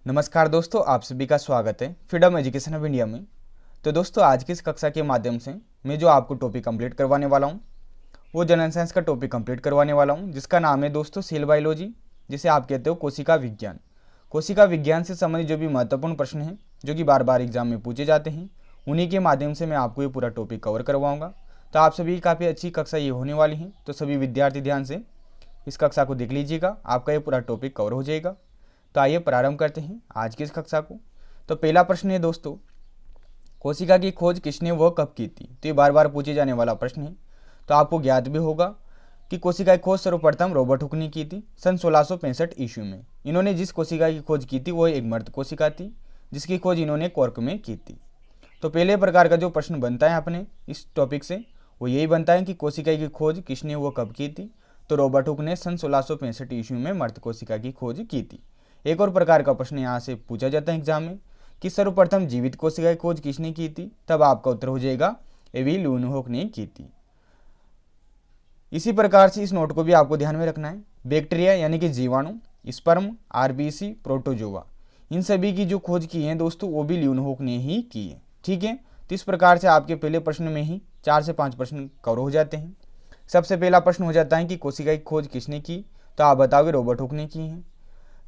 नमस्कार दोस्तों, आप सभी का स्वागत है फ्रीडम एजुकेशन ऑफ इंडिया में। तो दोस्तों, आज की इस कक्षा के माध्यम से मैं जो आपको टॉपिक कंप्लीट करवाने वाला हूँ वो जनरल साइंस का टॉपिक कंप्लीट करवाने वाला हूँ, जिसका नाम है दोस्तों सेल बायोलॉजी, जिसे आप कहते हो कोशिका विज्ञान। कोशिका विज्ञान से संबंधित जो भी महत्वपूर्ण प्रश्न हैं जो कि बार बार एग्जाम में पूछे जाते हैं, उन्हीं के माध्यम से मैं आपको ये पूरा टॉपिक कवर करवाऊँगा। तो आप सभी काफ़ी अच्छी कक्षा ये होने वाली है, तो सभी विद्यार्थी ध्यान से इस कक्षा को देख लीजिएगा, आपका ये पूरा टॉपिक कवर हो जाएगा। तो आइए प्रारंभ करते हैं आज की इस कक्षा को। तो पहला प्रश्न है दोस्तों, कोशिका की खोज किसने व कब की थी। तो ये बार बार पूछे जाने वाला प्रश्न है। तो आपको ज्ञात भी होगा कि कोशिका की खोज सर्वप्रथम रॉबर्ट हुक ने की थी सन 1665 ईस्वी में। इन्होंने जिस कोशिका की खोज की थी वो एक मर्द कोशिका थी, जिसकी खोज इन्होंने कॉर्क में की थी। तो पहले प्रकार का जो प्रश्न बनता है अपने इस टॉपिक से वो यही बनता है कि कोशिका की खोज किसने व कब की थी। तो रॉबर्ट हुक ने सन 1665 ईस्वी में मर्द कोशिका की खोज की थी। एक और प्रकार का प्रश्न यहाँ से पूछा जाता है एग्जाम में कि सर्वप्रथम जीवित कोशिका की खोज किसने की थी। तब आपका उत्तर हो जाएगा एवी ल्यूनहोक ने की थी। इसी प्रकार से इस नोट को भी आपको ध्यान में रखना है। बैक्टीरिया यानी कि जीवाणु, स्पर्म, आरबीसी, प्रोटोजोआ, इन सभी की जो खोज की है दोस्तों वो भी ल्यूनहोक ने ही की है। ठीक है, तो इस प्रकार से आपके पहले प्रश्न में ही 4 से 5 प्रश्न कवर हो जाते हैं। सबसे पहला प्रश्न हो जाता है कि कोशिका की खोज किसने की। तो आप बताओगे रॉबर्ट हुक ने की है।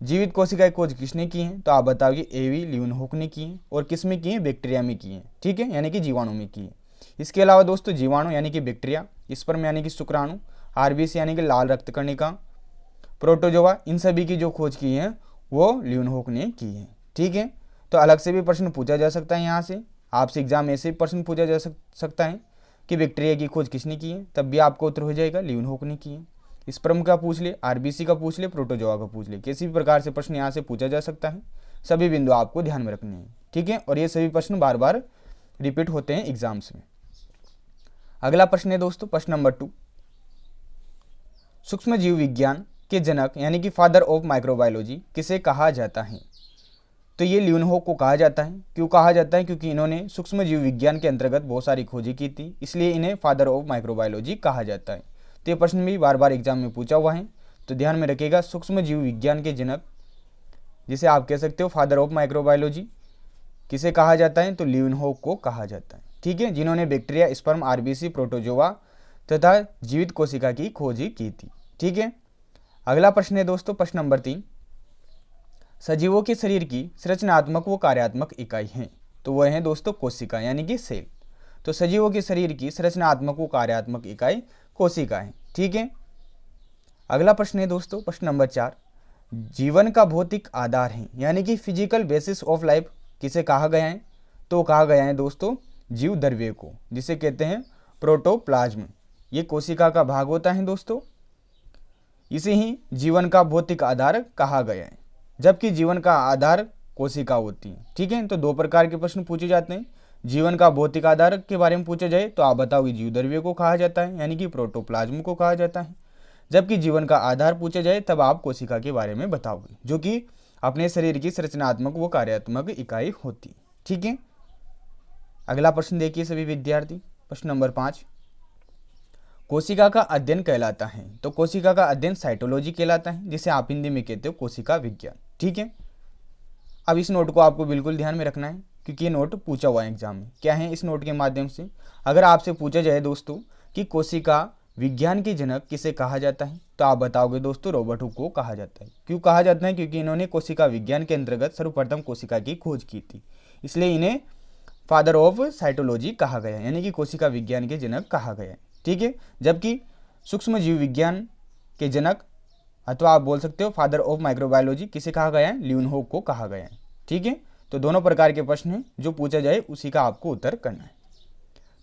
जीवित कोशिका की खोज किसने की है। तो आप बताओगे एवी ल्यूनहोक ने की है। और किस में की है, बैक्टीरिया में की है। ठीक है, यानी कि जीवाणु में की है। इसके अलावा दोस्तों जीवाणु यानी कि बैक्टीरिया, स्पर्म यानी कि शुक्राणु, आरबीसी यानी कि लाल रक्त कणिका, प्रोटोजोआ, इन सभी की जो खोज की है वो ल्यूनहोक ने की है। ठीक है, तो अलग से भी प्रश्न पूछा जा सकता है। यहाँ से आपसे एग्जाम में ऐसे भी प्रश्न पूछा जा सकता है कि बैक्टीरिया की खोज किसने की है, तब भी आपको उत्तर हो जाएगा ल्यूनहोक ने की है। स्पर्म का पूछ ले, आरबीसी का पूछ ले, प्रोटोजोआ का पूछ ले, किसी भी प्रकार से प्रश्न यहाँ से पूछा जा सकता है। सभी बिंदु आपको ध्यान में रखने हैं। ठीक है, और ये सभी प्रश्न बार बार रिपीट होते हैं एग्जाम्स में। अगला प्रश्न है दोस्तों प्रश्न नंबर 2, सूक्ष्म जीव विज्ञान के जनक यानी कि फादर ऑफ माइक्रोबायोलॉजी किसे कहा जाता है। तो ये ल्यूनहोक को कहा जाता है। क्यों कहा जाता है, क्योंकि इन्होंने सूक्ष्म जीव विज्ञान के अंतर्गत बहुत सारी खोजें की थी, इसलिए इन्हें फादर ऑफ माइक्रोबायोलॉजी कहा जाता है। तो ये प्रश्न भी बार बार एग्जाम में पूछा हुआ है, तो ध्यान में रखिएगा। सूक्ष्म जीव विज्ञान के जनक, जिसे आप कह सकते हो फादर ऑफ माइक्रोबायोलॉजी, किसे कहा जाता है, तो ल्यूनहोक को कहा जाता है। ठीक है, जिन्होंने बैक्टीरिया, स्पर्म, आरबीसी, प्रोटोजोआ तथा जीवित कोशिका की खोज की थी। ठीक है, अगला प्रश्न है दोस्तों प्रश्न नंबर 3, सजीवों के शरीर की संरचनात्मक व कार्यात्मक इकाई है। तो वह है दोस्तों कोशिका यानी कि सेल। तो सजीवों के शरीर की संरचनात्मक व कार्यात्मक इकाई कोशिका है। ठीक है, अगला प्रश्न है दोस्तों प्रश्न नंबर 4, जीवन का भौतिक आधार है यानी कि फिजिकल बेसिस ऑफ लाइफ किसे कहा गया है। तो कहा गया है दोस्तों जीव द्रव्य को, जिसे कहते हैं प्रोटोप्लाज्म। ये कोशिका का भाग होता है दोस्तों, इसे ही जीवन का भौतिक आधार कहा गया है, जबकि जीवन का आधार कोशिका होती है। ठीक है, तो 2 प्रकार के प्रश्न पूछे जाते हैं। जीवन का भौतिक आधार के बारे में पूछा जाए तो आप बताओगे जीव द्रव्य को कहा जाता है यानी कि प्रोटोप्लाज्म को कहा जाता है, जबकि जीवन का आधार पूछा जाए तब आप कोशिका के बारे में बताओगे, जो कि अपने शरीर की संरचनात्मक व कार्यात्मक इकाई होती है। ठीक है, अगला प्रश्न देखिए सभी विद्यार्थी, प्रश्न नंबर 5, कोशिका का अध्ययन कहलाता है। तो कोशिका का अध्ययन साइटोलॉजी कहलाता है, जिसे आप हिंदी में कहते हो कोशिका विज्ञान। ठीक है, अब इस नोट को आपको बिल्कुल ध्यान में रखना है, क्योंकि ये नोट पूछा हुआ है एग्जाम में। क्या है इस नोट के माध्यम से, अगर आपसे पूछा जाए दोस्तों कि कोशिका विज्ञान के जनक किसे कहा जाता है, तो आप बताओगे दोस्तों रॉबर्ट हुक को कहा जाता है। क्यों कहा जाता है, क्योंकि इन्होंने कोशिका विज्ञान के अंतर्गत सर्वप्रथम कोशिका की खोज की थी, इसलिए इन्हें फादर ऑफ साइटोलॉजी कहा गया है, यानी कि कोशिका विज्ञान के जनक कहा गया है। ठीक है, जबकि सूक्ष्म जीव विज्ञान के जनक अथवा आप बोल सकते हो फादर ऑफ माइक्रोबायोलॉजी किसे कहा गया है, ल्यूनहोक को कहा गया है। ठीक है, तो दोनों प्रकार के प्रश्न हैं, जो पूछा जाए उसी का आपको उत्तर करना है।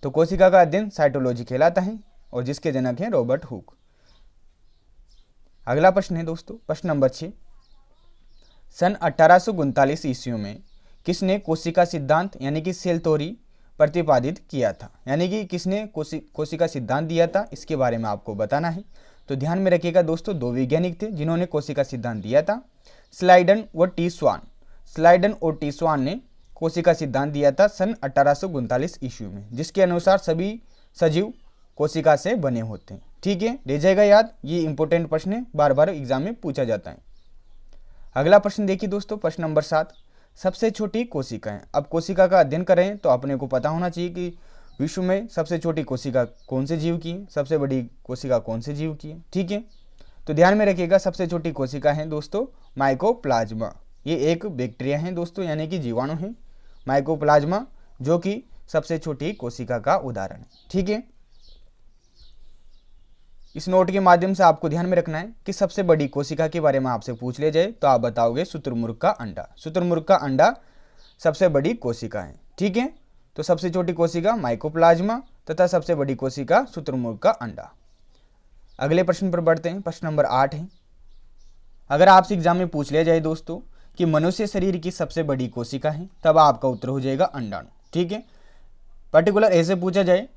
तो कोशिका का अध्ययन साइटोलॉजी कहलाता है और जिसके जनक हैं रॉबर्ट हुक। अगला प्रश्न है दोस्तों प्रश्न नंबर 6, सन 1839 ईस्वी में किसने कोशिका सिद्धांत यानी कि सेल थ्योरी प्रतिपादित किया था, यानी कि किसने कोशिका सिद्धांत दिया था, इसके बारे में आपको बताना है। तो ध्यान में रखिएगा दोस्तों, 2 वैज्ञानिक थे जिन्होंने कोशिका सिद्धांत दिया था, स्लाइडन व टी स्वान। स्लाइडन और टी स्वान ने कोशिका सिद्धांत दिया था सन 1839 ईस्वी में, जिसके अनुसार सभी सजीव कोशिका से बने होते हैं। ठीक है, रह जाएगा याद, ये इंपॉर्टेंट प्रश्न है, बार बार एग्जाम में पूछा जाता है। अगला प्रश्न देखिए दोस्तों, प्रश्न नंबर 7, सबसे छोटी कोशिकाएं। अब कोशिका का अध्ययन करें तो अपने को पता होना चाहिए कि विश्व में सबसे छोटी कोशिका कौन से जीव की है, सबसे बड़ी कोशिका कौन से जीव की है। ठीक है, तो ध्यान में रखिएगा, सबसे छोटी कोशिका है दोस्तों माइकोप्लाज्मा। ये एक बैक्टीरिया है दोस्तों, यानी कि जीवाणु है माइकोप्लाज्मा, जो कि सबसे छोटी कोशिका का उदाहरण है। ठीक है, इस नोट के माध्यम से आपको ध्यान में रखना है कि सबसे बड़ी कोशिका के बारे में आपसे पूछ ले जाए तो आप बताओगे शुतुरमुर्ग का अंडा। शुतुरमुर्ग का अंडा सबसे बड़ी कोशिका है। ठीक है, तो सबसे छोटी कोशिका माइकोप्लाज्मा तथा सबसे बड़ी कोशिका शुतुरमुर्ग का अंडा। अगले प्रश्न पर बढ़ते हैं, प्रश्न नंबर 8 है। अगर आपसे एग्जाम में पूछ लिया जाए दोस्तों कि मनुष्य शरीर की सबसे बड़ी कोशिका है, तब आपका उत्तर हो जाएगा अंडाणु। ठीक है, पर्टिकुलर ऐसे पूछा जाए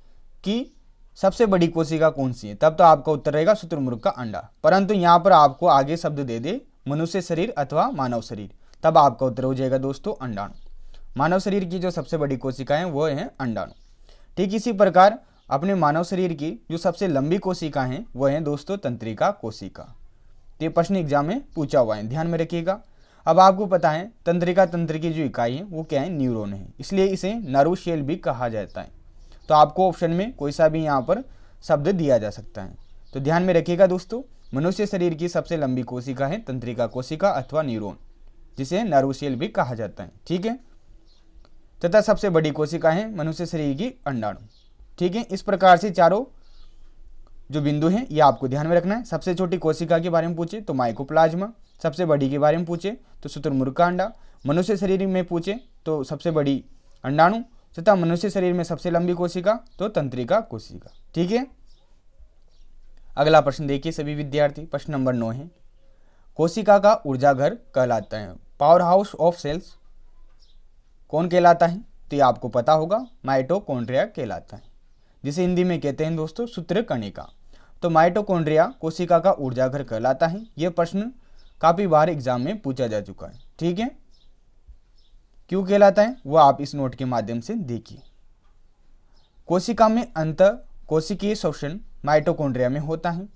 कि सबसे बड़ी कोशिका कौन सी है, तब तो आपका उत्तर रहेगा शुतुरमुर्ग का अंडा। परंतु यहाँ पर आपको आगे शब्द दे दे मनुष्य शरीर अथवा मानव शरीर, तब आपका उत्तर हो जाएगा दोस्तों अंडाणु। मानव शरीर की जो सबसे बड़ी कोशिका है वो है अंडाणु। ठीक इसी प्रकार अपने मानव शरीर की जो सबसे लंबी कोशिका है वो है दोस्तों तंत्रिका कोशिका। ये प्रश्न एग्जाम में पूछा हुआ है, ध्यान में रखिएगा। अब आपको पता है तंत्रिका तंत्र की जो इकाई है वो क्या है, न्यूरॉन है, इसलिए इसे नर्व शेल भी कहा जाता है। तो आपको ऑप्शन में कोई सा भी यहाँ पर शब्द दिया जा सकता है। तो ध्यान में रखिएगा दोस्तों, मनुष्य शरीर की सबसे लंबी कोशिका है तंत्रिका कोशिका अथवा न्यूरॉन, जिसे नर्व शेल भी कहा जाता है। ठीक है, तथा सबसे बड़ी कोशिका है मनुष्य शरीर की अंडाणु। ठीक है, इस प्रकार से चारों जो बिंदु हैं ये आपको ध्यान में रखना है। सबसे छोटी कोशिका के बारे में पूछे तो माइकोप्लाज्मा, सबसे बड़ी के बारे में पूछे तो शुतुरमुर्ग का अंडा, मनुष्य शरीर में पूछे तो सबसे बड़ी अंडाणु, तथा मनुष्य शरीर में सबसे लंबी कोशिका तो तंत्रिका कोशिका। ठीक है, अगला प्रश्न देखिए सभी विद्यार्थी, प्रश्न नंबर 9 है। कोशिका का ऊर्जा घर कहलाता है, पावर हाउस ऑफ सेल्स कौन कहलाता है, तो ये आपको पता होगा माइटोकॉन्ड्रिया कहलाता है, जिसे हिंदी में कहते हैं दोस्तों सूत्रकणिका। तो माइटोकॉन्ड्रिया कोशिका का ऊर्जा घर कहलाता है। यह प्रश्न काफी बार एग्जाम में पूछा जा चुका है। ठीक है, क्यों कहलाता है वो आप इस नोट के माध्यम से देखिए। कोशिका में अंत कोशिकीय शोषण माइटोकॉन्ड्रिया में होता है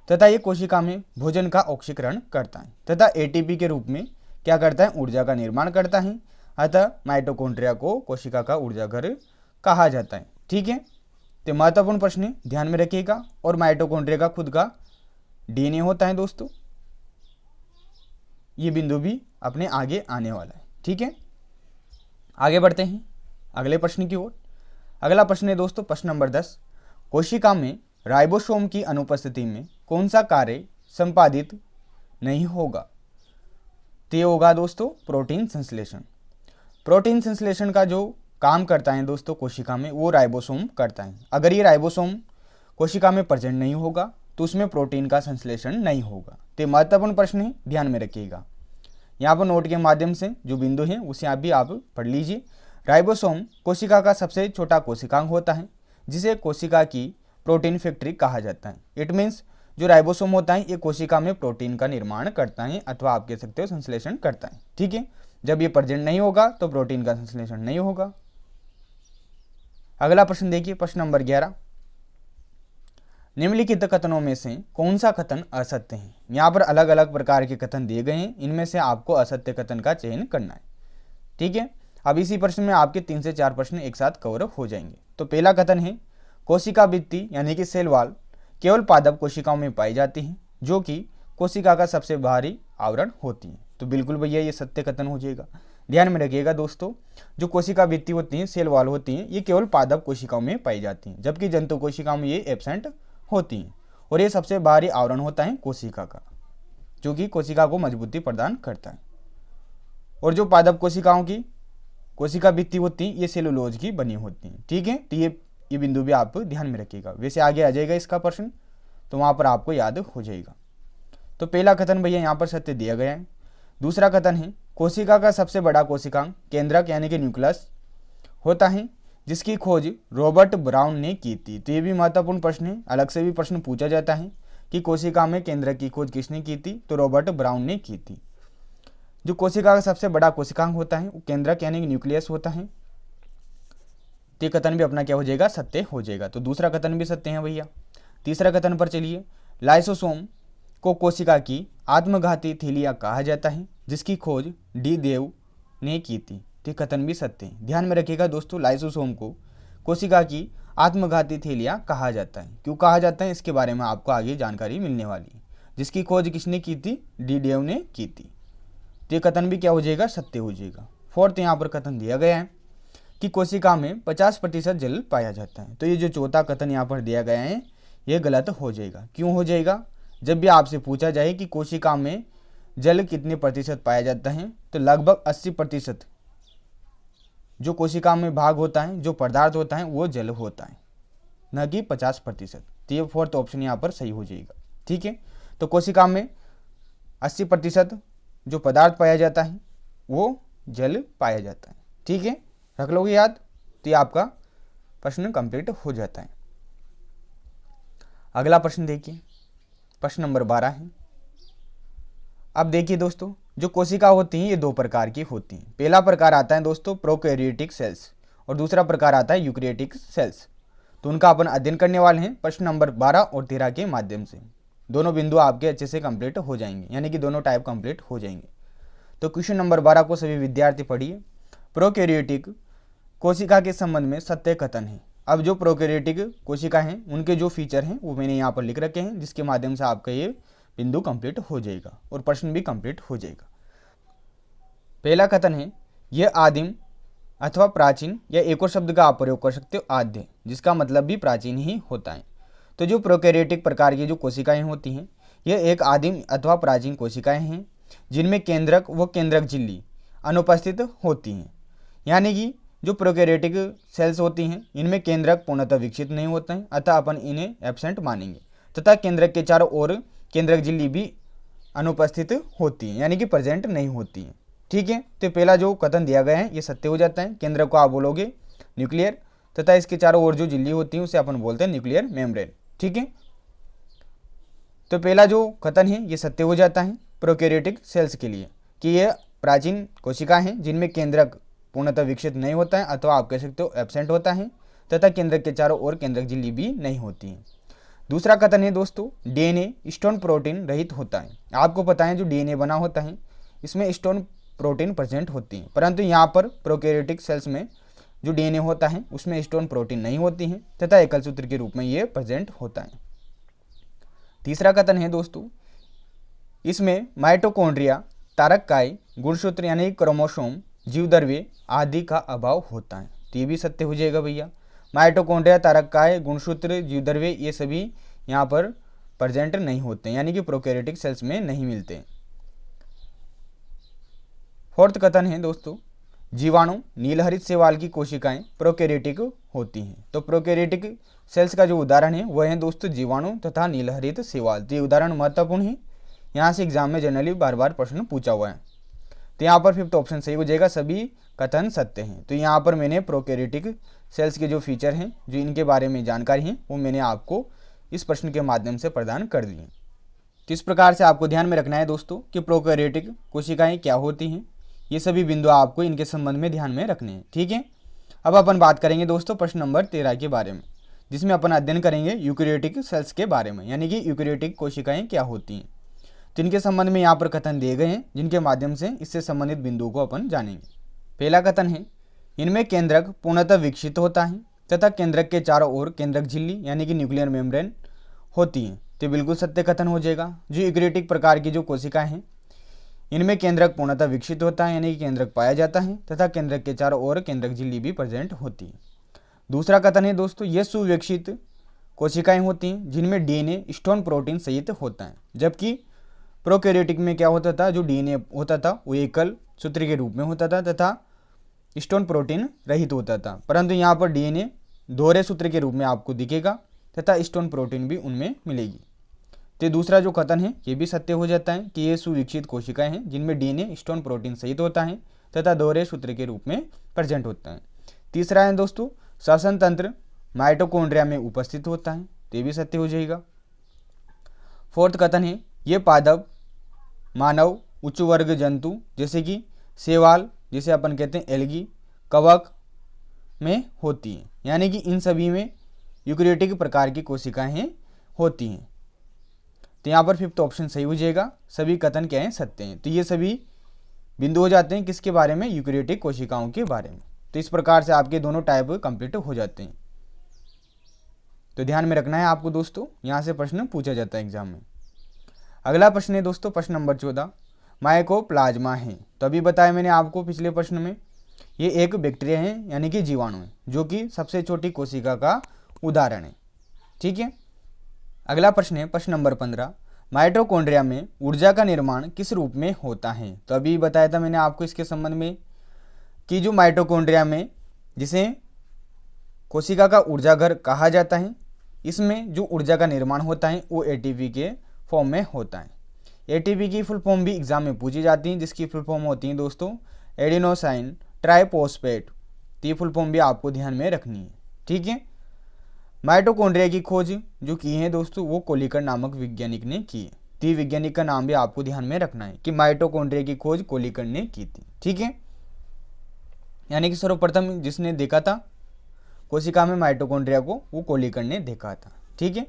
तथा ये कोशिका में भोजन का ऑक्सीकरण करता है तथा एटीपी के रूप में क्या करता है, ऊर्जा का निर्माण करता है। अतः माइटोकॉन्ड्रिया को कोशिका का ऊर्जा घर कहा जाता है। ठीक है, तो महत्वपूर्ण प्रश्न ध्यान में रखिएगा। और माइटोकॉन्ड्रिया का खुद का डीएनए होता है दोस्तों, ये बिंदु भी अपने आगे आने वाला है। ठीक है, आगे बढ़ते हैं अगले प्रश्न की ओर। अगला प्रश्न है दोस्तों प्रश्न नंबर 10, कोशिका में राइबोसोम की अनुपस्थिति में कौन सा कार्य संपादित नहीं होगा, तो ये होगा दोस्तों प्रोटीन संश्लेषण। प्रोटीन संश्लेषण का जो काम करता है दोस्तों कोशिका में वो राइबोसोम करता है। अगर ये राइबोसोम कोशिका में प्रेजेंट नहीं होगा तो उसमें प्रोटीन का संश्लेषण नहीं होगा। तो महत्वपूर्ण प्रश्न है, ध्यान में रखिएगा। यहाँ पर नोट के माध्यम से जो बिंदु है उसे आप भी पढ़ लीजिए। राइबोसोम कोशिका का सबसे छोटा कोशिकांग होता है जिसे कोशिका की प्रोटीन फैक्ट्री कहा जाता है। इट मीन्स जो राइबोसोम होता है ये कोशिका में प्रोटीन का निर्माण करता है अथवा आप कह सकते हो संश्लेषण करता है। ठीक है, जब ये प्रेजेंट नहीं होगा तो प्रोटीन का संश्लेषण नहीं होगा। अगला प्रश्न देखिए प्रश्न नंबर 11, निम्नलिखित कथनों में से कौन सा कथन असत्य है। यहाँ पर अलग अलग प्रकार के कथन दिए गए हैं, इनमें से आपको असत्य कथन का चयन करना है। ठीक है, अब इसी प्रश्न में आपके 3 से 4 प्रश्न एक साथ कवर हो जाएंगे। तो पहला कथन है कोशिका भित्ति यानी कि सेल वॉल केवल पादप कोशिकाओं में पाई जाती है जो कि कोशिका का सबसे बाहरी आवरण होती है। तो बिल्कुल भैया ये सत्य कथन हो जाएगा। ध्यान में रखिएगा दोस्तों, जो कोशिका भित्ति होती है सेल वॉल होती है ये केवल पादप कोशिकाओं में पाई जाती हैं, जबकि जंतु कोशिकाओं में ये एब्सेंट होती हैं। और ये सबसे बाहरी आवरण होता है कोशिका का, जो कि कोशिका को मजबूती प्रदान करता है। और जो पादप कोशिकाओं की कोशिका भित्ति होती है ये सेलुलोज की बनी होती है। ठीक है, तो ये बिंदु भी आप ध्यान में रखिएगा। वैसे आगे आ जाएगा इसका प्रश्न तो वहां पर आपको याद हो जाएगा। तो पहला कथन भैया यहाँ पर सत्य दिया गया है। दूसरा कथन है कोशिका का सबसे बड़ा कोशिकांग केंद्रक यानी कि न्यूक्लियस होता है जिसकी खोज रॉबर्ट ब्राउन ने की थी। तो ये भी महत्वपूर्ण प्रश्न है, अलग से भी प्रश्न पूछा जाता है कि कोशिका में केंद्रक की खोज किसने की थी, तो रॉबर्ट ब्राउन ने की थी। जो कोशिका का सबसे बड़ा कोशिकांग होता है वो केंद्रक यानी कि न्यूक्लियस होता है। तो कथन भी अपना क्या हो जाएगा, सत्य हो जाएगा। तो दूसरा कथन भी सत्य है भैया। तीसरा कथन पर चलिए, लाइसोसोम को कोशिका की आत्मघाती थैलिया कहा जाता है, जिसकी खोज डी देव ने की थी। तो कथन भी सत्य है। ध्यान में रखिएगा दोस्तों, लाइसोसोम को कोशिका की आत्मघाती थैलिया कहा जाता है। क्यों कहा जाता है, इसके बारे में आपको आगे जानकारी मिलने वाली है। जिसकी खोज किसने की थी, डी देव ने की थी। तो ये कथन भी क्या हो जाएगा, सत्य हो जाएगा। फोर्थ यहाँ पर कथन दिया गया है कि कोशिका में 50% जल पाया जाता है। तो ये जो चौथा कथन यहाँ पर दिया गया है ये गलत हो जाएगा। क्यों हो जाएगा, जब भी आपसे पूछा जाए कि कोशिका में जल कितने प्रतिशत पाया जाता है, तो लगभग 80% जो कोशिका में भाग होता है, जो पदार्थ होता है, वो जल होता है, न कि 50%। तो ये फोर्थ ऑप्शन यहाँ पर सही हो जाएगा। ठीक है, तो कोशिका में 80% जो पदार्थ पाया जाता है वो जल पाया जाता है। ठीक है, रख लोगे याद, तो ये आपका प्रश्न कंप्लीट हो जाता है। अगला प्रश्न देखिए, प्रश्न नंबर 12 है। अब देखिए दोस्तों, जो कोशिका होती हैं ये दो प्रकार की होती हैं। पहला प्रकार आता है दोस्तों प्रोकैरियोटिक सेल्स और दूसरा प्रकार आता है यूकैरियोटिक सेल्स। तो उनका अपन अध्ययन करने वाले हैं प्रश्न नंबर 12 और 13 के माध्यम से। दोनों बिंदु आपके अच्छे से कंप्लीट हो जाएंगे, यानी कि दोनों टाइप कंप्लीट हो जाएंगे। तो क्वेश्चन नंबर 12 को सभी विद्यार्थी पढ़िए। प्रोकैरियोटिक कोशिका के संबंध में सत्य कथन है। अब जो प्रोकैरियोटिक कोशिका हैं उनके जो फीचर हैं वो मैंने यहाँ पर लिख रखे हैं, जिसके माध्यम से आपका ये बिंदु कंप्लीट हो जाएगा और प्रश्न भी कंप्लीट हो जाएगा। पहला कथन है, यह आदिम अथवा प्राचीन, या एक और शब्द का आप प्रयोग कर सकते हो आद्य, जिसका मतलब भी प्राचीन ही होता है। तो जो प्रोकैरियोटिक प्रकार की जो कोशिकाएं होती हैं यह एक आदिम अथवा प्राचीन कोशिकाएं हैं जिनमें केंद्रक व केंद्रक झिल्ली अनुपस्थित होती हैं। यानी कि जो प्रोकैरियोटिक सेल्स होती हैं इनमें केंद्रक पूर्णतः विकसित नहीं होता है, अतः अपन इन्हें एब्सेंट मानेंगे, तथा केंद्रक के चारों ओर केंद्रक झिल्ली भी अनुपस्थित होती है, यानी कि प्रेजेंट नहीं होती है। ठीक है, तो पहला जो कथन दिया गया है ये सत्य हो जाता है। केंद्रक को आप बोलोगे न्यूक्लियर, तथा इसके चारों ओर जो झिल्ली होती है उसे अपन बोलते हैं न्यूक्लियर मेम्ब्रेन। ठीक है, तो पहला जो कथन है ये सत्य हो जाता है प्रोकैरियोटिक सेल्स के लिए कि ये प्राचीन कोशिका हैं जिनमें केंद्रक पूर्णतः विकसित नहीं होता है, अथवा आप कह सकते हो एब्सेंट होता है, तथा केंद्रक के चारों ओर केंद्रक झिल्ली भी नहीं होती है। दूसरा कथन है दोस्तों, डीएनए स्टोन प्रोटीन रहित होता है। आपको पता है जो डीएनए बना होता है इसमें स्टोन प्रोटीन प्रेजेंट होती है, परंतु यहाँ पर प्रोकैरियोटिक सेल्स में जो डीएनए होता है उसमें स्टोन प्रोटीन नहीं होती है, तथा एकल सूत्र के रूप में ये प्रेजेंट होता है। तीसरा कथन है दोस्तों, इसमें माइटोकॉन्ड्रिया, तारककाय, गुणसूत्र यानी क्रोमोसोम, जीवद्रव्य आदि का अभाव होता है। तो ये भी सत्य हो जाएगा भैया। माइटोकॉन्ड्रिया, तारककाय, गुणसूत्र, जीवद्रव्य ये सभी यहाँ पर प्रेजेंट नहीं होते हैं, यानी कि प्रोकैरियोटिक सेल्स में नहीं मिलते। फोर्थ कथन है दोस्तों, जीवाणु नीलहरित शैवाल की कोशिकाएं प्रोकैरियोटिक होती हैं। तो प्रोकैरियोटिक सेल्स का जो उदाहरण है वह है दोस्तों जीवाणु तथा नीलहरित शैवाल। तो ये उदाहरण महत्वपूर्ण है, यहाँ से एग्जाम में जनरली बार बार प्रश्न पूछा हुआ है। तो यहाँ पर फिफ्थ ऑप्शन सही हो जाएगा, सभी कथन सत्य हैं। तो यहाँ पर मैंने प्रोकैरियोटिक सेल्स के जो फीचर हैं, जो इनके बारे में जानकारी है, वो मैंने आपको इस प्रश्न के माध्यम से प्रदान कर दी है। तो इस प्रकार से आपको ध्यान में रखना है दोस्तों कि प्रोकैरियोटिक कोशिकाएं क्या होती हैं। ये सभी बिंदु आपको इनके संबंध में ध्यान में रखने हैं। ठीक है, अब अपन बात करेंगे दोस्तों प्रश्न नंबर 13 के बारे में, जिसमें अपन अध्ययन करेंगे यूकैरियोटिक सेल्स के बारे में, यानी कि यूकैरियोटिक कोशिकाएं क्या होती हैं। तो इनके संबंध में यहाँ पर कथन दिए गए हैं, जिनके माध्यम से इससे संबंधित बिंदुओं को अपन जानेंगे। पहला कथन है, इनमें केंद्रक पूर्णतः विकसित होता है तथा केंद्रक के चारों ओर केंद्रक झिल्ली यानी कि न्यूक्लियर मेम्ब्रेन होती है। तो बिल्कुल सत्य कथन हो जाएगा। जो यूकैरियोटिक प्रकार की जो कोशिकाएं हैं इनमें केंद्रक पूर्णतः विकसित होता है, यानी कि केंद्रक पाया जाता है, तथा केंद्रक के चारों ओर केंद्रक झिल्ली भी प्रेजेंट होती है। दूसरा कथन है दोस्तों, ये सुविकसित कोशिकाएं होती हैं जिनमें डीएनए स्टोन प्रोटीन सहित होता है, जबकि प्रोकैरियोटिक में क्या होता था, जो डीएनए होता था वो एकल सूत्र के रूप में होता था तथा स्टोन प्रोटीन रहित होता था, परंतु यहाँ पर डीएनए दोहरे सूत्र के रूप में आपको दिखेगा तथा स्टोन प्रोटीन भी उनमें मिलेगी। तो दूसरा जो कथन है ये भी सत्य हो जाता है कि ये सुविकसित कोशिकाएं हैं जिनमें डीएनए स्टोन प्रोटीन सहित होता है तथा दोहरे सूत्र के रूप में प्रेजेंट होता है। तीसरा है दोस्तों, श्वसन तंत्र माइटोकॉन्ड्रिया में उपस्थित होता है। तो ये भी सत्य हो जाएगा। फोर्थ कथन है, ये पादप मानव उच्च वर्ग जंतु जैसे कि शैवाल, जिसे अपन कहते हैं एल्गी, कवक में होती हैं, यानी कि इन सभी में यूकैरियोटिक प्रकार की कोशिकाएं होती हैं। तो यहाँ पर फिफ्थ ऑप्शन सही हो जाएगा, सभी कथन क्या हैं, सत्य हैं। तो ये सभी बिंदु हो जाते हैं किसके बारे में, यूकेरियोटिक कोशिकाओं के बारे में। तो इस प्रकार से आपके दोनों टाइप कंप्लीट हो जाते हैं। तो ध्यान में रखना है आपको दोस्तों, यहाँ से प्रश्न पूछा जाता है एग्जाम में। अगला प्रश्न है दोस्तों प्रश्न नंबर 14, माइकोप्लाज्मा है। तो अभी बताया मैंने आपको पिछले प्रश्न में, ये एक बैक्टीरिया है यानी कि जीवाणु है, जो कि सबसे छोटी कोशिका का उदाहरण है। ठीक है। अगला प्रश्न है प्रश्न नंबर 15, माइटोकॉन्ड्रिया में ऊर्जा का निर्माण किस रूप में होता है। तो अभी बताया था मैंने आपको इसके संबंध में कि जो माइटोकॉन्ड्रिया में, जिसे कोशिका का ऊर्जा घर कहा जाता है, इसमें जो ऊर्जा का निर्माण होता है वो एटीपी के फॉर्म में होता है। एटीपी की फुल फॉर्म भी एग्जाम में पूछी जाती है, जिसकी फुल फॉर्म होती है दोस्तों एडिनोसाइन ट्राइफॉस्फेट। तो ये फुल फॉर्म भी आपको ध्यान में रखनी है। ठीक है। माइटोकॉन्ड्रिया की खोज जो की है दोस्तों वो कोलिकर नामक वैज्ञानिक ने की है। तो ये वैज्ञानिक का नाम भी आपको ध्यान में रखना है कि माइटोकॉन्ड्रिया की खोज कोलिकर ने की थी। ठीक है। यानी कि सर्वप्रथम जिसने देखा था कोशिका में माइटोकॉन्ड्रिया को, वो कोलिकर ने देखा था। ठीक है।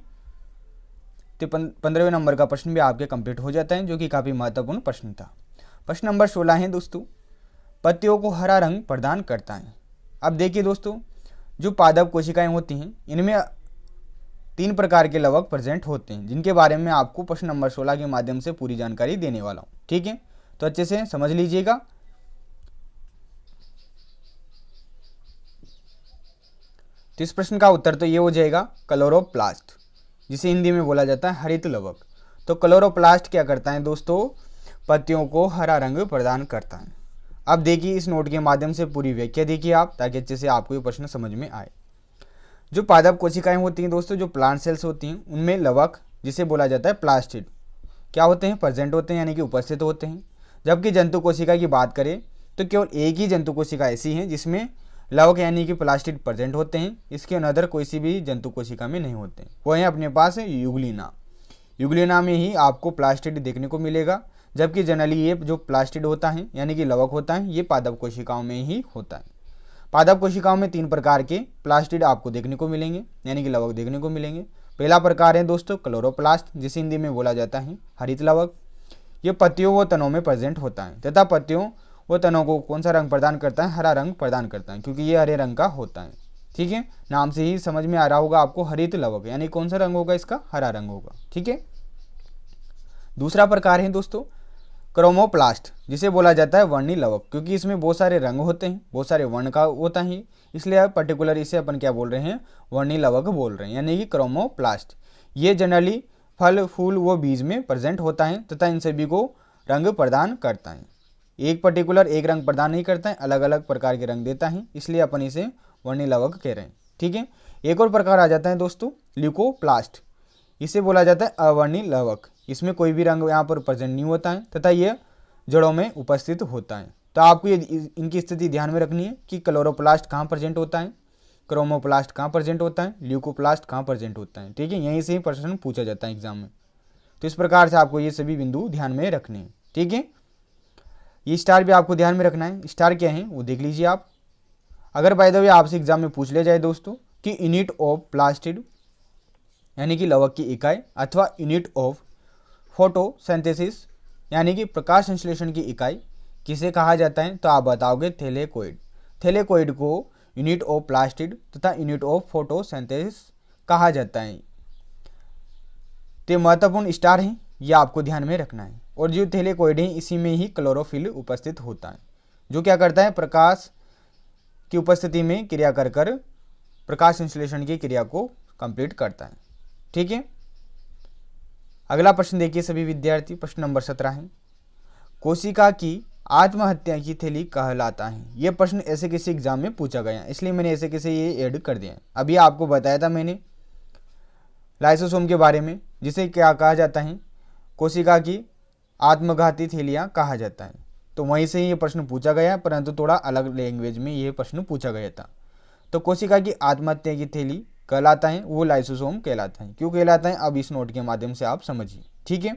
तो 15वें नंबर का प्रश्न भी आपके कंप्लीट हो जाता है, जो कि काफ़ी महत्वपूर्ण प्रश्न था। प्रश्न नंबर 16 है दोस्तों, पत्तियों को हरा रंग प्रदान करता है। अब देखिए दोस्तों, जो पादप कोशिकाएं होती हैं इनमें 3 प्रकार के लवक प्रेजेंट होते हैं, जिनके बारे में आपको प्रश्न नंबर 16 के माध्यम से पूरी जानकारी देने वाला हूँ। ठीक है। तो अच्छे से समझ लीजिएगा। तो इस प्रश्न का उत्तर तो ये हो जाएगा क्लोरोप्लास्ट, जिसे हिंदी में बोला जाता है हरित लवक। तो क्लोरोप्लास्ट क्या करता है दोस्तों, पत्तियों को हरा रंग प्रदान करता है। अब देखिए इस नोट के माध्यम से पूरी व्याख्या देखिए आप, ताकि अच्छे से आपको ये प्रश्न समझ में आए। जो पादप कोशिकाएं होती हैं दोस्तों, जो प्लांट सेल्स होती हैं, उनमें लवक जिसे बोला जाता है प्लास्टिड क्या होते हैं, प्रेजेंट होते हैं, यानी कि उपस्थित होते हैं। जबकि जंतु कोशिका की बात करें तो केवल एक ही जंतु कोशिका ऐसी है जिसमें लवक यानी कि प्लास्टिड प्रेजेंट होते हैं। इसके अनदर कोई सी भी जंतु कोशिका में नहीं होते हैं। वो है अपने पास यूग्लिना। यूग्लिना में ही आपको प्लास्टिड देखने को मिलेगा, जबकि जनरली ये जो प्लास्टिड होता है यानी कि लवक होता है, ये पादप कोशिकाओं में ही होता है। पादप कोशिकाओं में 3 प्रकार के प्लास्टिड आपको देखने को मिलेंगे, यानी कि लवक देखने को मिलेंगे। पहला प्रकार है दोस्तों क्लोरोप्लास्ट, जिसे हिंदी में बोला जाता है हरित लवक। ये पत्तियों व तनों में प्रेजेंट होता है तथा पत्तियों व तनों को कौन सा रंग प्रदान करता है, हरा रंग प्रदान करता है, क्योंकि ये हरे रंग का होता है। ठीक है। नाम से ही समझ में आ रहा होगा आपको हरित लवक, यानी कौन सा रंग होगा इसका, हरा रंग होगा। ठीक है। दूसरा प्रकार है दोस्तों क्रोमोप्लास्ट, जिसे बोला जाता है वर्णी लवक, क्योंकि इसमें बहुत सारे रंग होते हैं, बहुत सारे वर्ण का होता है, इसलिए पर्टिकुलर इसे अपन क्या बोल रहे हैं, वर्णी लवक बोल रहे हैं, यानी कि क्रोमोप्लास्ट। ये जनरली फल फूल व बीज में प्रेजेंट होता है तथा इन सभी को रंग प्रदान करता है। एक पर्टिकुलर एक रंग प्रदान नहीं करता है, अलग अलग प्रकार के रंग देता है, इसलिए अपन इसे वर्णी लवक कह रहे हैं। ठीक है। एक और प्रकार आ जाता है दोस्तों ल्यूकोप्लास्ट, इसे बोला जाता है अवर्णी लवक। इसमें कोई भी रंग यहाँ पर प्रेजेंट नहीं होता है तथा ये जड़ों में उपस्थित होता है। तो आपको ये इनकी स्थिति ध्यान में रखनी है कि क्लोरोप्लास्ट कहाँ प्रेजेंट होता है, क्रोमोप्लास्ट कहाँ प्रेजेंट होता है, ल्यूकोप्लास्ट कहाँ प्रेजेंट होता है। ठीक है। यहीं से ही प्रश्न पूछा जाता है एग्जाम में। तो इस प्रकार से आपको ये सभी बिंदु ध्यान में रखने हैं। ठीक है। ये स्टार भी आपको ध्यान में रखना है। स्टार क्या है वो देख लीजिए आप। अगर बाय द वे आपसे एग्जाम में पूछ लिया जाए दोस्तों कि यूनिट ऑफ प्लास्टिड यानी कि लवक की इकाई अथवा यूनिट ऑफ फोटोसिंथेसिस यानी कि प्रकाश संश्लेषण की इकाई किसे कहा जाता है, तो आप बताओगे थैलेकोइड। थैलेकोइड को यूनिट ऑफ प्लास्टिड तथा यूनिट ऑफ फोटोसिंथेसिस कहा जाता है। तो महत्वपूर्ण स्टार है, ये आपको ध्यान में रखना है। और जो थैलेकोइड है इसी में ही क्लोरोफिल उपस्थित होता है, जो क्या करता है, प्रकाश की उपस्थिति में क्रिया कर कर प्रकाश संश्लेषण की क्रिया को कंप्लीट करता है। ठीक है। अगला प्रश्न देखिए सभी विद्यार्थी, प्रश्न नंबर 17 है, कोशिका की आत्महत्या की थैली कहलाता है। यह प्रश्न ऐसे किसी एग्जाम में पूछा गया, इसलिए मैंने ऐसे किसी ये ऐड कर दिया है। अभी आपको बताया था मैंने लाइसोसोम के बारे में, जिसे क्या कहा जाता है, कोशिका की आत्मघाती थैलियाँ कहा जाता है। तो वहीं से ये प्रश्न पूछा गया, परंतु थोड़ा अलग लैंग्वेज में ये प्रश्न पूछा गया था। तो कोशिका की आत्महत्या की थैली कहलाता है, वो लाइसोसोम कहलाता है। क्यों कहलाता है, अब इस नोट के माध्यम से आप समझिए। ठीक है।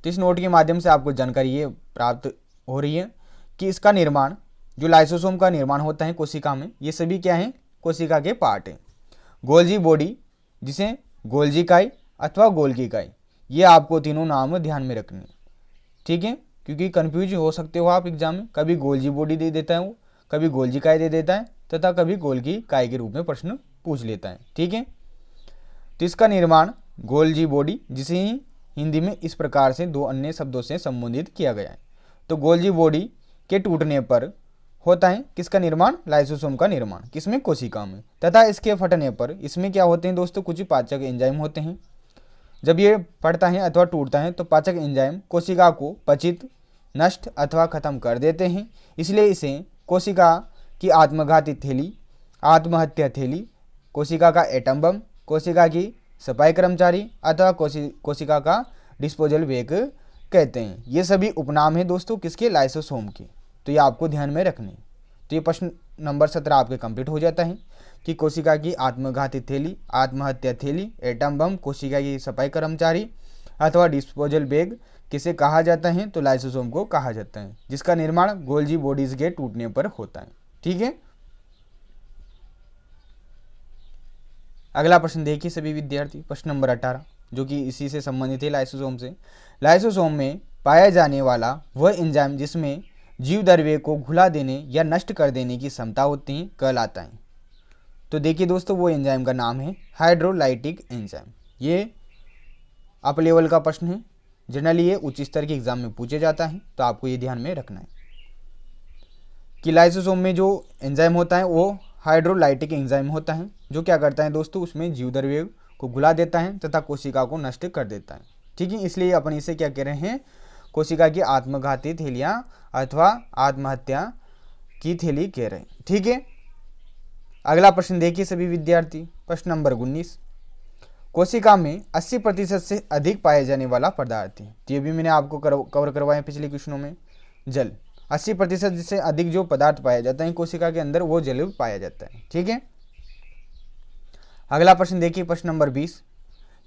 तो इस नोट के माध्यम से आपको जानकारी ये प्राप्त हो रही है कि इसका निर्माण, जो लाइसोसोम का निर्माण होता है कोशिका में, ये सभी क्या है, कोशिका के पार्ट हैं। गोल्जी बॉडी, जिसे गोल्जी इकाई अथवा गोल्गी इकाई। ये आपको तीनों नाम ध्यान में रखने, ठीक है, क्योंकि कंफ्यूज हो सकते हो आप एग्जाम में। कभी गोल्जी बॉडी दे देता है वो, कभी गोल्जी इकाई दे देता है तथा कभी गोल्गी इकाई के रूप में प्रश्न पूछ लेता है, ठीक है। तो इसका निर्माण गोल्जी बॉडी, जिसे ही हिंदी में इस प्रकार से दो अन्य शब्दों से संबोधित किया गया है। तो गोल्जी बॉडी के टूटने पर होता है किसका निर्माण? लाइसोसोम का निर्माण। किसमें? कोशिका में। तथा इसके फटने पर इसमें क्या होते हैं दोस्तों? कुछ पाचक एंजाइम होते हैं। जब ये फटता है अथवा टूटता है तो पाचक एंजाइम कोशिका को पचित, नष्ट अथवा खत्म कर देते हैं। इसलिए इसे कोशिका की आत्मघाती थैली, आत्महत्या थैली, कोशिका का एटम बम, कोशिका की सफाई कर्मचारी अथवा कोशिका का डिस्पोजल बैग कहते हैं। ये सभी उपनाम हैं दोस्तों किसके? लाइसोसोम के। तो ये आपको ध्यान में रखने। तो ये प्रश्न नंबर 17 आपके कंप्लीट हो जाता है कि कोशिका की आत्मघाती थैली, आत्महत्या थैली, एटम बम, कोशिका की सफाई कर्मचारी अथवा डिस्पोजल बैग किसे कहा जाता है? तो लाइसोसोम को कहा जाता है, जिसका निर्माण गोल्जी बॉडीज के टूटने पर होता है, ठीक है। अगला प्रश्न देखिए सभी विद्यार्थी, प्रश्न नंबर 18, जो कि इसी से संबंधित है, लाइसोसोम से। लाइसोसोम में पाया जाने वाला वह एंजाइम जिसमें जीव द्रव्य को घुला देने या नष्ट कर देने की क्षमता होती है कहलाता है। तो देखिए दोस्तों, वो एंजाइम का नाम है हाइड्रोलाइटिक एंजाइम। ये अप लेवल का प्रश्न है, जनरली ये उच्च स्तर के एग्जाम में पूछे जाता है। तो आपको ये ध्यान में रखना है कि लाइसोसोम में जो एंजाइम होता है वो हाइड्रोलाइटिक एंजाइम होता है, जो क्या करता है दोस्तों? उसमें जीव द्रव्य को घुला देता है तथा कोशिका को नष्ट कर देता है, ठीक है। इसलिए अपन इसे क्या कह रहे हैं? कोशिका की आत्मघाती थैलियाँ अथवा आत्महत्या की थैली कह रहे हैं, ठीक है। अगला प्रश्न देखिए सभी विद्यार्थी, प्रश्न नंबर 19, कोशिका में 80% से अधिक पाए जाने वाला पदार्थ है। तो ये भी मैंने आपको कवर करवाया पिछले क्वेश्चनों में। जल, 80% से अधिक जो पदार्थ पाया जाता है कोशिका के अंदर वो जल पाया जाता है, ठीक है। अगला प्रश्न देखिए, प्रश्न नंबर 20,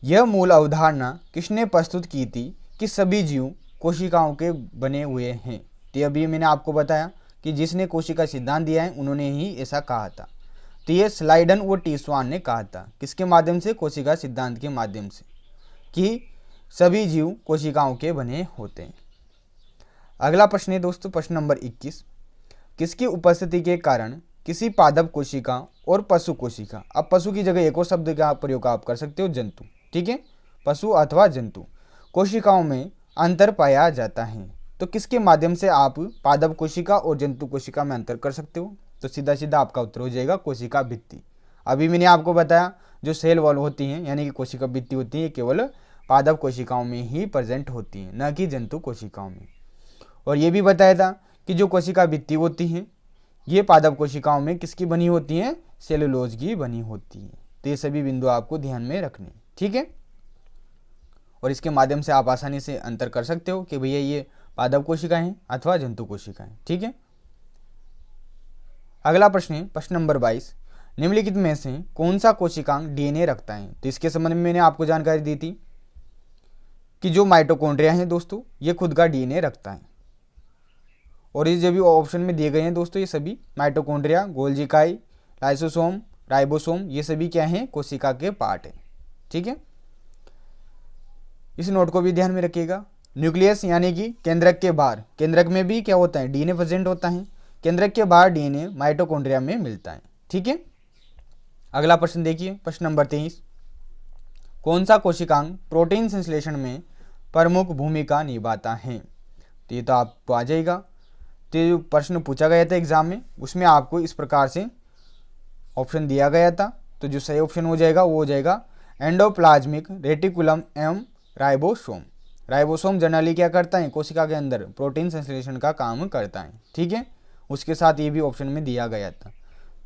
यह मूल अवधारणा किसने प्रस्तुत की थी कि सभी जीव कोशिकाओं के बने हुए हैं? तो अभी मैंने आपको बताया कि जिसने कोशिका सिद्धांत दिया है उन्होंने ही ऐसा कहा था। तो ये स्लाइडन और टीस्वान ने कहा था, किसके माध्यम से? कोशिका सिद्धांत के माध्यम से, कि सभी जीव कोशिकाओं के बने होते हैं। अगला प्रश्न है दोस्तों, प्रश्न नंबर 21, किसकी उपस्थिति के कारण किसी पादप कोशिका और पशु कोशिका, अब पशु की जगह एक और शब्द का प्रयोग आप कर सकते हो, जंतु, ठीक है, पशु अथवा जंतु कोशिकाओं में अंतर पाया जाता है। तो किसके माध्यम से आप पादप कोशिका और जंतु कोशिका में अंतर कर सकते हो? तो सीधा सीधा आपका उत्तर हो जाएगा कोशिका भित्ति। अभी मैंने आपको बताया जो सेल वॉल होती हैं यानी कि कोशिका भित्ति होती है, केवल पादप कोशिकाओं में ही प्रेजेंट होती है, न कि जंतु कोशिकाओं में। और ये भी बताया था कि जो कोशिका भित्ति होती हैं ये पादप कोशिकाओं में किसकी बनी होती हैं? सेलुलोज की बनी होती है। तो ये सभी बिंदु आपको ध्यान में रखने, ठीक है। और इसके माध्यम से आप आसानी से अंतर कर सकते हो कि भैया ये पादप कोशिकाएं हैं अथवा जंतु कोशिकाएं, ठीक है। अगला प्रश्न है प्रश्न नंबर 22, निम्नलिखित में से कौन सा कोशिकांग डीएनए रखता है? तो इसके संबंध में मैंने आपको जानकारी दी थी कि जो माइटोकॉन्ड्रिया है दोस्तों ये खुद का डीएनए रखता है। और ये जो भी ऑप्शन में दिए गए हैं दोस्तों ये सभी माइटोकॉन्ड्रिया, गोल्गी इकाई, लाइसोसोम, राइबोसोम, ये सभी क्या हैं? कोशिका के पार्ट हैं, ठीक है। इस नोट को भी ध्यान में रखिएगा। न्यूक्लियस यानी कि केंद्रक के बाहर, केंद्रक में भी क्या होता है? डीएनए प्रेजेंट होता है। केंद्रक के बाहर डीएनए माइटोकॉन्ड्रिया में मिलता है, ठीक है। अगला प्रश्न देखिए, प्रश्न नंबर 23, कौन सा कोशिकांग प्रोटीन संश्लेषण में प्रमुख भूमिका निभाता है? तो ये तो आपको आ जाएगा। तो जो प्रश्न पूछा गया था एग्जाम में उसमें आपको इस प्रकार से ऑप्शन दिया गया था। तो जो सही ऑप्शन हो जाएगा वो हो जाएगा एंडोप्लाज्मिक रेटिकुलम एवं राइबोसोम। राइबोसोम जनरली क्या करता है? कोशिका के अंदर प्रोटीन संश्लेषण का काम करता है, ठीक है। उसके साथ ये भी ऑप्शन में दिया गया था।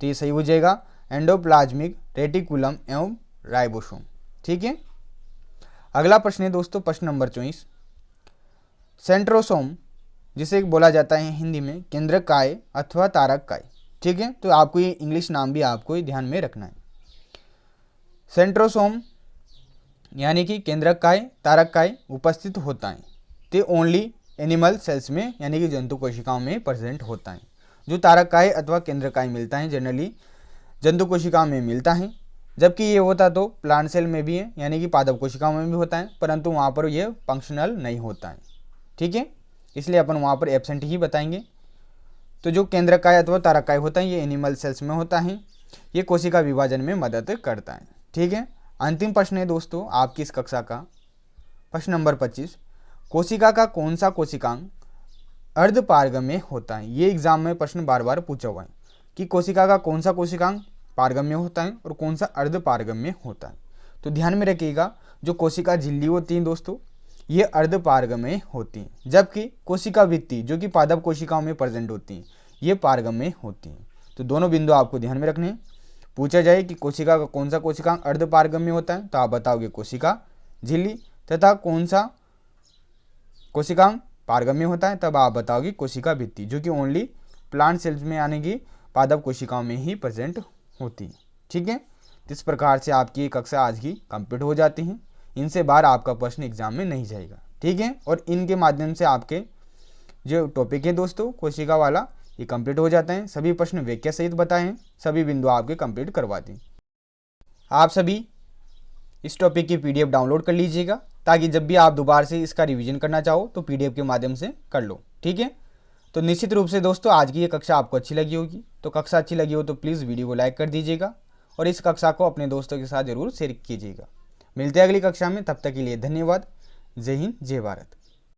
तो ये सही हो जाएगा एंडोप्लाज्मिक रेटिकुलम एवं राइबोसोम, ठीक है। अगला प्रश्न है दोस्तों प्रश्न नंबर 24, सेंट्रोसोम जिसे बोला जाता है हिंदी में केंद्रक काय अथवा तारक काय, ठीक है। तो आपको ये इंग्लिश नाम भी आपको ध्यान में रखना है। सेंट्रोसोम यानी कि केंद्रक काय, तारक काय उपस्थित होता है। ते ओनली एनिमल सेल्स में यानी कि जंतु कोशिकाओं में प्रेजेंट होता है। जो तारक काय अथवा केंद्रक काय मिलता है जनरली जंतु कोशिकाओं में मिलता है, जबकि ये होता तो प्लांट सेल में भी है, यानी कि पादप कोशिकाओं में भी होता है, परंतु वहाँ पर ये फंक्शनल नहीं होता है। ठीक है, इसलिए अपन वहाँ पर एब्सेंट ही बताएंगे। तो जो केंद्रकाय अथवा तारकाय होता है ये एनिमल सेल्स में होता है, ये कोशिका विभाजन में मदद करता है। ठीक है, अंतिम प्रश्न है दोस्तों आपकी इस कक्षा का, प्रश्न नंबर 25, कोशिका का कौन सा कोशिकांग अर्धपारगम्य होता है। ये एग्जाम में प्रश्न बार बार पूछा हुआ है कि कोशिका का कौन सा कोशिकांग पारगम्य होता है और कौन सा अर्धपारगम्य होता है। तो ध्यान में रखिएगा, जो कोशिका झिल्ली होती है दोस्तों ये अर्धपारगम्य होती हैं, जबकि कोशिका भित्ति जो कि पादप कोशिकाओं में प्रेजेंट होती हैं ये पारगम्य होती हैं। तो दोनों बिंदु आपको ध्यान में रखने हैं। पूछा जाए कि कोशिका का कौन सा कोशिकांग अर्धपारगम्य होता है तो आप बताओगे कोशिका झिल्ली, तथा कौन सा कोशिकांग पारगम्य होता है तब आप बताओगे कोशिका भित्ति, जो कि ओनली प्लांट सेल्स में यानी कि पादप कोशिकाओं में ही प्रेजेंट होती है। ठीक है, तो इस प्रकार से आपकी कक्षा आज की कंप्लीट हो जाती है। इनसे बाहर आपका प्रश्न एग्जाम में नहीं जाएगा। ठीक है, और इनके माध्यम से आपके जो टॉपिक है दोस्तों कोशिका वाला ये कंप्लीट हो जाता है। सभी प्रश्न व्याख्या सहित बताए हैं, सभी बिंदु आपके कंप्लीट करवाते हैं। आप सभी इस टॉपिक की पीडीएफ डाउनलोड कर लीजिएगा, ताकि जब भी आप दोबारा से इसका रिवीजन करना चाहो तो पीडीएफ के माध्यम से कर लो। ठीक है, तो निश्चित रूप से दोस्तों आज की ये कक्षा आपको अच्छी लगी होगी। तो कक्षा अच्छी लगी हो तो प्लीज़ वीडियो को लाइक कर दीजिएगा और इस कक्षा को अपने दोस्तों के साथ जरूर शेयर कीजिएगा। मिलते हैं अगली कक्षा में, तब तक के लिए धन्यवाद। जय हिंद, जय भारत।